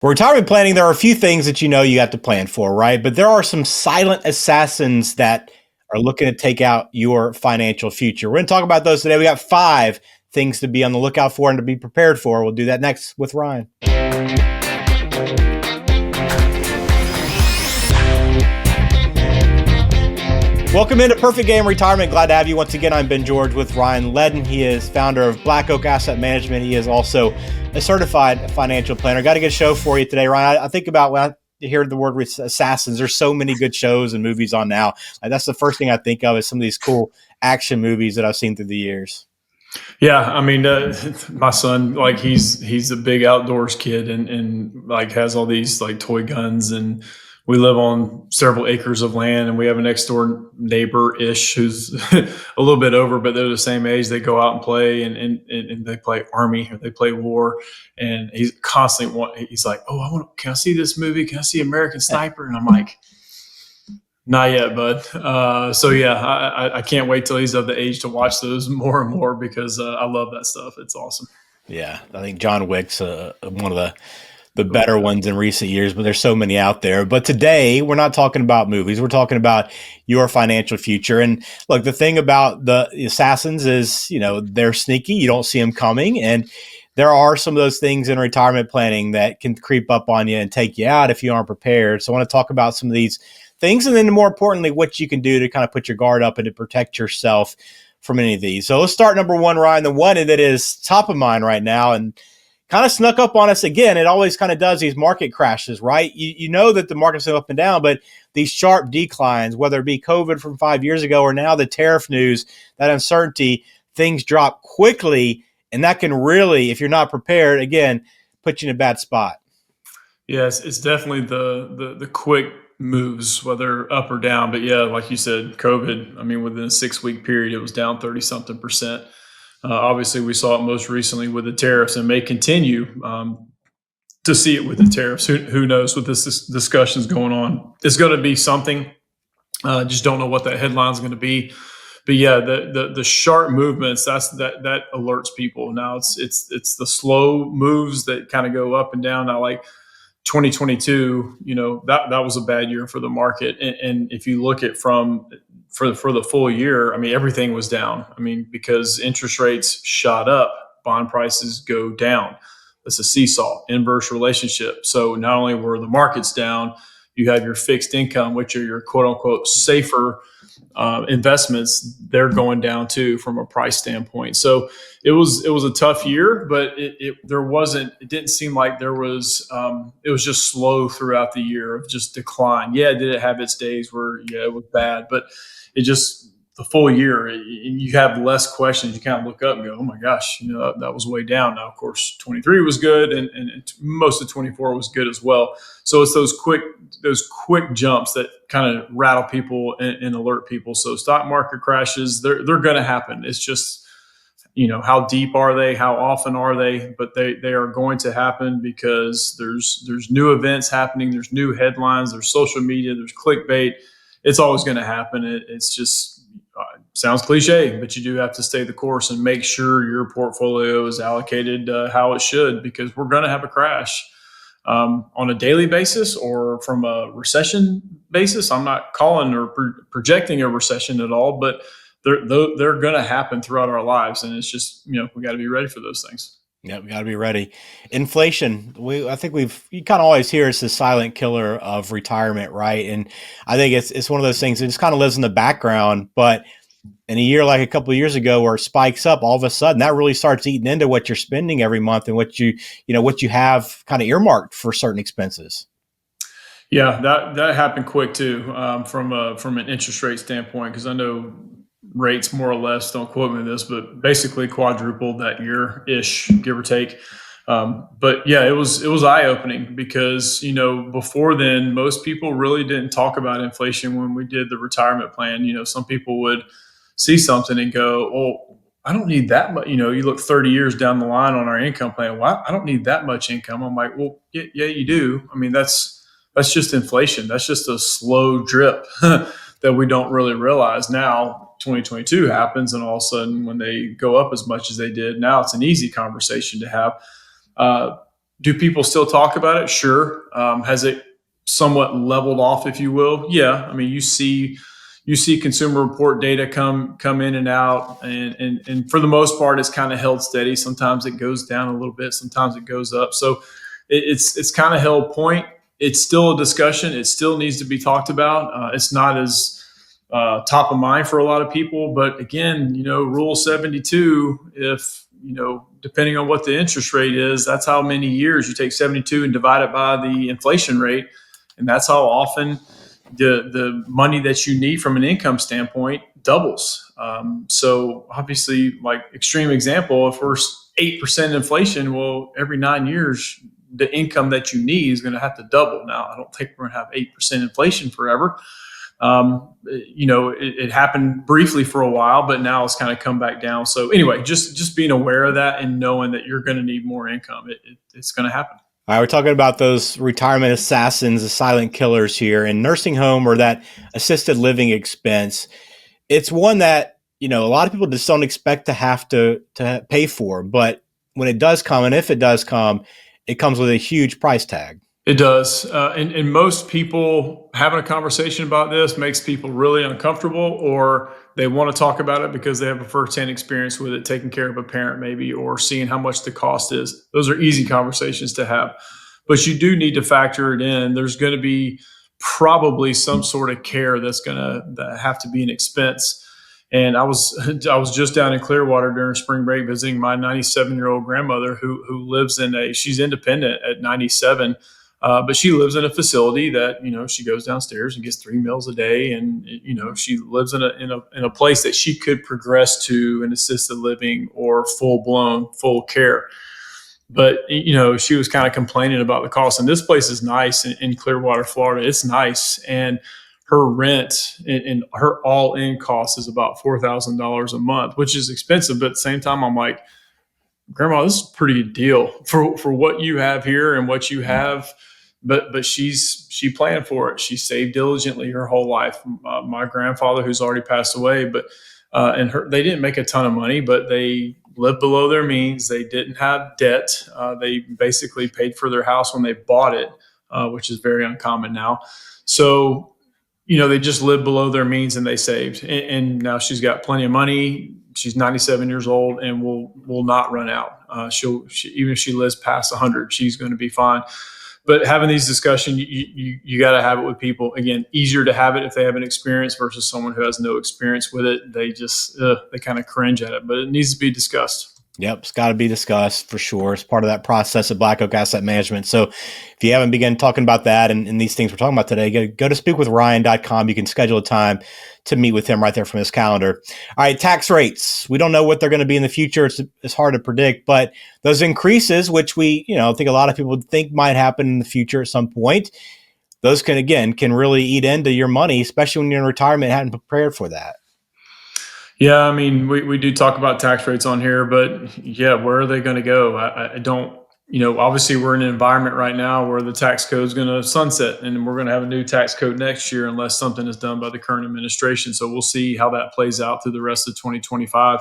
For retirement planning, there are a few things that you have to plan for, right? But there are some silent assassins that are looking to take out your financial future. We're going to talk about those today. We got 5 things to be on the lookout for and to be prepared for. We'll do that next with Ryan. Welcome into Perfect Game Retirement. Glad to have you once again. I'm Ben George with Ryan Ledden. He is founder of Black Oak Asset Management. He is also a certified financial planner. Got a good show for you today, Ryan. I think about when I hear the word assassins, there's so many good shows and movies on now. That's the first thing I think of is some of these cool action movies that I've seen through the years. Yeah, I mean, my son, like he's a big outdoors kid and like has all these like toy guns, and we live on several acres of land, and we have a next door neighbor ish who's a little bit over, but they're the same age. They go out and play, and they play army or they play war, and he's constantly he's like, oh, can I see this movie? Can I see American Sniper? And I'm like, not yet, bud. So yeah, I can't wait till he's of the age to watch those more and more because I love that stuff. It's awesome. Yeah, I think John Wick's one of the better ones in recent years, but there's so many out there. But today we're not talking about movies. We're talking about your financial future. And look, the thing about the assassins is, they're sneaky. You don't see them coming. And there are some of those things in retirement planning that can creep up on you and take you out if you aren't prepared. So I want to talk about some of these things. And then more importantly, what you can do to kind of put your guard up and to protect yourself from any of these. So let's start number one, Ryan, the one that is top of mind right now and kind of snuck up on us again. It always kind of does these market crashes, right? You know that the market's up and down, but these sharp declines, whether it be COVID from 5 years ago or now the tariff news, that uncertainty, things drop quickly. And that can really, if you're not prepared, again, put you in a bad spot. Yes, it's definitely the quick moves, whether up or down. But yeah, like you said, COVID, I mean, within a 6-week period, it was down 30 something percent. Obviously, we saw it most recently with the tariffs and may continue to see it with the tariffs. Who knows what this discussion is going on? It's going to be something. Just don't know what that headline is going to be. But yeah, the sharp movements that alerts people. Now it's the slow moves that kind of go up and down. Now, like 2022, that was a bad year for the market. And if you look at for the full year, I mean, everything was down. I mean, because interest rates shot up, bond prices go down. It's a seesaw, inverse relationship. So not only were the markets down, you have your fixed income, which are your quote unquote safer investments. They're going down too from a price standpoint. So it was a tough year, but it didn't seem like there was, it was just slow throughout the year of just decline. Yeah. Did it have its days where, yeah, it was bad, but it just, the full year, you have less questions. You kind of look up and go, oh my gosh, that was way down. Now, of course, 23 was good, and most of 24 was good as well. So it's those quick jumps that kind of rattle people and alert people. So stock market crashes, they're going to happen. It's just, how deep are they? How often are they? But they are going to happen because there's new events happening. There's new headlines. There's social media. There's clickbait. It's always going to happen. It's just sounds cliche, but you do have to stay the course and make sure your portfolio is allocated how it should, because we're going to have a crash on a daily basis or from a recession basis. I'm not calling or projecting a recession at all, but they're going to happen throughout our lives. And it's just, we got to be ready for those things. Yeah, we got to be ready. Inflation. I think you kind of always hear it's the silent killer of retirement, right? And I think it's one of those things that just kind of lives in the background. But in a year like a couple of years ago where it spikes up, all of a sudden that really starts eating into what you're spending every month and what you have kind of earmarked for certain expenses. Yeah, that happened quick too, from an interest rate standpoint, because I know rates more or less, don't quote me on this, but basically quadrupled that year ish, give or take. But yeah, it was eye opening because, before then, most people really didn't talk about inflation when we did the retirement plan. Some people would see something and go, oh, I don't need that much. You look 30 years down the line on our income plan. Well, I don't need that much income. I'm like, well, yeah, you do. I mean, that's just inflation. That's just a slow drip that we don't really realize. Now 2022 happens, and all of a sudden when they go up as much as they did, now it's an easy conversation to have. Do people still talk about it? Sure. Has it somewhat leveled off, if you will? Yeah. I mean, you see consumer report data come in and out, and for the most part, it's kind of held steady. Sometimes it goes down a little bit, sometimes it goes up. So it's kind of held point. It's still a discussion. It still needs to be talked about. It's not as top of mind for a lot of people, but again, Rule 72. If depending on what the interest rate is, that's how many years you take 72 and divide it by the inflation rate, and that's how often the money that you need from an income standpoint doubles. So obviously, like extreme example, if we're 8% inflation, well, every 9 years, the income that you need is going to have to double. Now, I don't think we're going to have 8% inflation forever. It happened briefly for a while, but now it's kind of come back down. So anyway, just being aware of that and knowing that you're going to need more income, it's going to happen. All right, we're talking about those retirement assassins, the silent killers here, and nursing home or that assisted living expense. It's one that a lot of people just don't expect to have to pay for, but when it does come, and if it does come, it comes with a huge price tag. It does. And most people having a conversation about this makes people really uncomfortable, or they want to talk about it because they have a firsthand experience with it, taking care of a parent maybe, or seeing how much the cost is. Those are easy conversations to have. But you do need to factor it in. There's going to be probably some sort of care that's going to have to be an expense. And I was just down in Clearwater during spring break visiting my 97-year-old grandmother who lives she's independent at 97. But she lives in a facility that she goes downstairs and gets 3 meals a day, and she lives in a place that she could progress to an assisted living or full care. But she was kind of complaining about the cost. And this place is nice in Clearwater, Florida. It's nice, and her rent and her all-in cost is about $4,000 a month, which is expensive. But at the same time, I'm like, Grandma, this is a pretty good deal for what you have here and what you have. But she planned for it. She saved diligently her whole life. My grandfather, who's already passed away, but they didn't make a ton of money, but they lived below their means. They didn't have debt. They basically paid for their house when they bought it, which is very uncommon now. So they just lived below their means and they saved. And now she's got plenty of money. She's 97 years old and will not run out. Even if she lives past 100, she's going to be fine. But having these discussions, you got to have it with people. Again, easier to have it if they have an experience versus someone who has no experience with it. They just they kind of cringe at it, but it needs to be discussed. Yep, it's got to be discussed for sure. It's part of that process of Black Oak Asset Management. So if you haven't begun talking about that and these things we're talking about today, go to speakwithryan.com. You can schedule a time to meet with him right there from his calendar. All right, tax rates. We don't know what they're going to be in the future. It's hard to predict, but those increases, which we, think a lot of people would think might happen in the future at some point, those can really eat into your money, especially when you're in retirement and hadn't prepared for that. Yeah, I mean, we do talk about tax rates on here, but yeah, where are they going to go? I don't, obviously we're in an environment right now where the tax code is going to sunset, and we're going to have a new tax code next year unless something is done by the current administration. So we'll see how that plays out through the rest of 2025.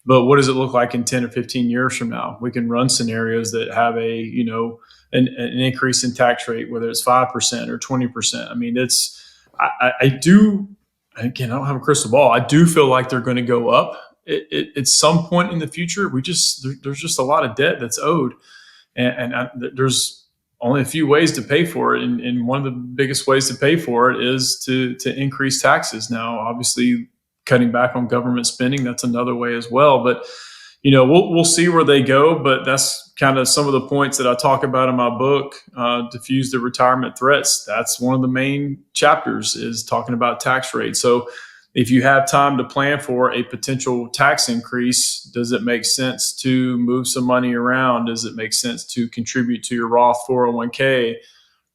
But what does it look like in 10 or 15 years from now? We can run scenarios that have an increase in tax rate, whether it's 5% or 20%. I mean, I do. Again, I don't have a crystal ball. I do feel like they're going to go up at some point in the future. There's just a lot of debt that's owed, and there's only a few ways to pay for it. And one of the biggest ways to pay for it is to increase taxes. Now, obviously, cutting back on government spending, that's another way as well. But we'll see where they go. But that's kind of some of the points that I talk about in my book, Diffuse the Retirement Threats. That's one of the main chapters, is talking about tax rates. So if you have time to plan for a potential tax increase, does it make sense to move some money around? Does it make sense to contribute to your Roth 401k,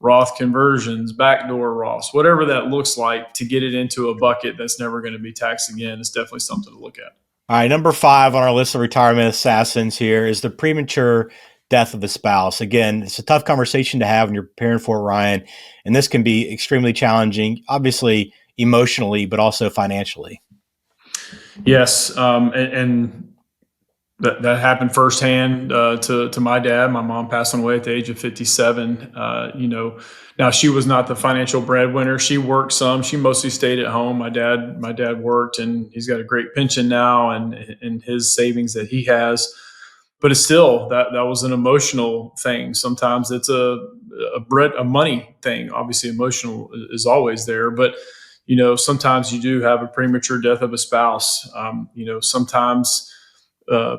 Roth conversions, backdoor Roths, whatever that looks like, to get it into a bucket that's never going to be taxed again? It's definitely something to look at. All right, number 5 on our list of retirement assassins here is the premature death of the spouse. Again, it's a tough conversation to have when you're preparing for Ryan, and this can be extremely challenging, obviously emotionally, but also financially. Yes, and that happened firsthand to my dad. My mom passing away at the age of 57. Now she was not the financial breadwinner. She worked some. She mostly stayed at home. My dad worked, and he's got a great pension now, and his savings that he has. But it's still that was an emotional thing. Sometimes it's a money thing. Obviously, emotional is always there, but sometimes you do have a premature death of a spouse. Sometimes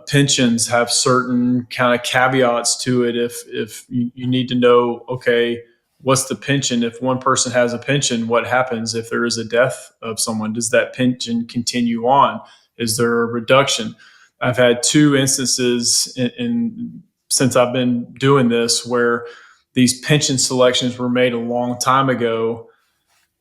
pensions have certain kind of caveats to it. If you need to know, okay, what's the pension? If one person has a pension, what happens if there is a death of someone? Does that pension continue on? Is there a reduction? I've had two instances since I've been doing this where these pension selections were made a long time ago,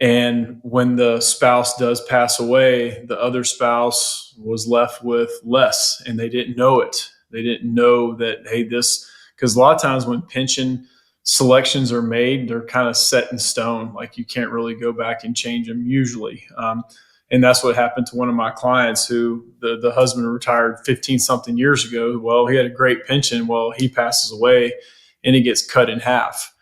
and when the spouse does pass away, the other spouse was left with less, and they didn't know it. They didn't know that, hey, because a lot of times when pension selections are made, they're kind of set in stone. Like you can't really go back and change them usually. And that's what happened to one of my clients who the husband retired 15 something years ago. Well, he had a great pension. Well, he passes away and it gets cut in half.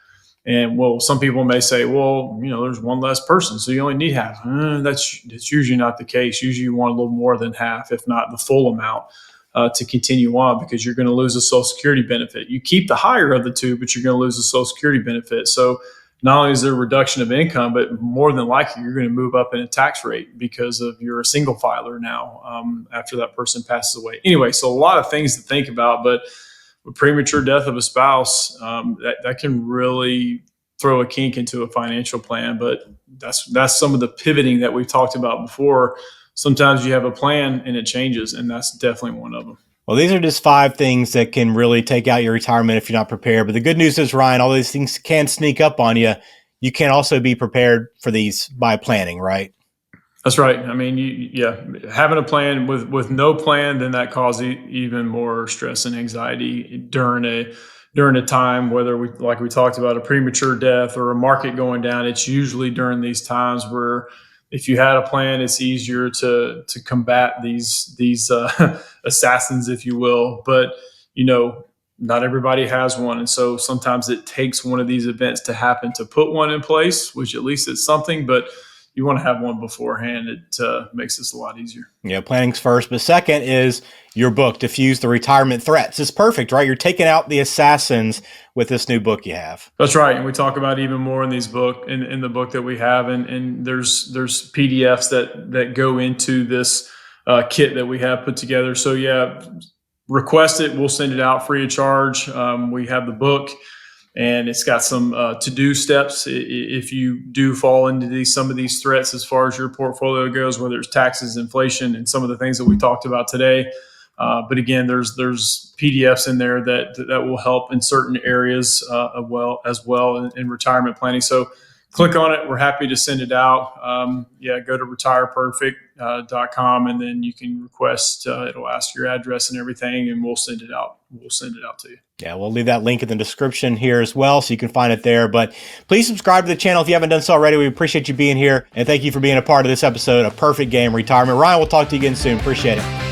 And well, some people may say, well, there's one less person, so you only need half. That's usually not the case. Usually you want a little more than half, if not the full amount, to continue on, because you're going to lose a Social Security benefit. You keep the higher of the two, but you're going to lose the Social Security benefit. So not only is there a reduction of income, but more than likely you're going to move up in a tax rate because of you're a single filer now after that person passes away. Anyway, so a lot of things to think about, but with premature death of a spouse, that can really throw a kink into a financial plan. But that's some of the pivoting that we've talked about before. Sometimes you have a plan and it changes, and that's definitely one of them. Well, these are just 5 things that can really take out your retirement if you're not prepared. But the good news is, Ryan, all these things can sneak up on you. You can also be prepared for these by planning, right? That's right. I mean, having a plan with no plan, then that causes even more stress and anxiety during a time, whether we talked about a premature death or a market going down. It's usually during these times where, if you had a plan, it's easier to combat these assassins, if you will. But not everybody has one, and so sometimes it takes one of these events to happen to put one in place, which at least it's something. But you want to have one beforehand. It makes this a lot easier. Yeah, planning's first. But second is your book, Diffuse the Retirement Threats. It's perfect, right? You're taking out the assassins with this new book you have. That's right. And we talk about even more in these in the book that we have. And there's PDFs that go into this kit that we have put together. So request it. We'll send it out free of charge. We have the book, and it's got some to-do steps if you do fall into some of these threats as far as your portfolio goes, whether it's taxes, inflation, and some of the things that we talked about today. But again, there's PDFs in there that will help in certain areas as well in retirement planning. So click on it. We're happy to send it out. Go to retireperfect.com, and then you can request. It'll ask your address and everything, and we'll send it out. We'll send it out to you. Yeah, we'll leave that link in the description here as well, so you can find it there. But please subscribe to the channel if you haven't done so already. We appreciate you being here, and thank you for being a part of this episode of Perfect Game Retirement. Ryan, we'll talk to you again soon. Appreciate it.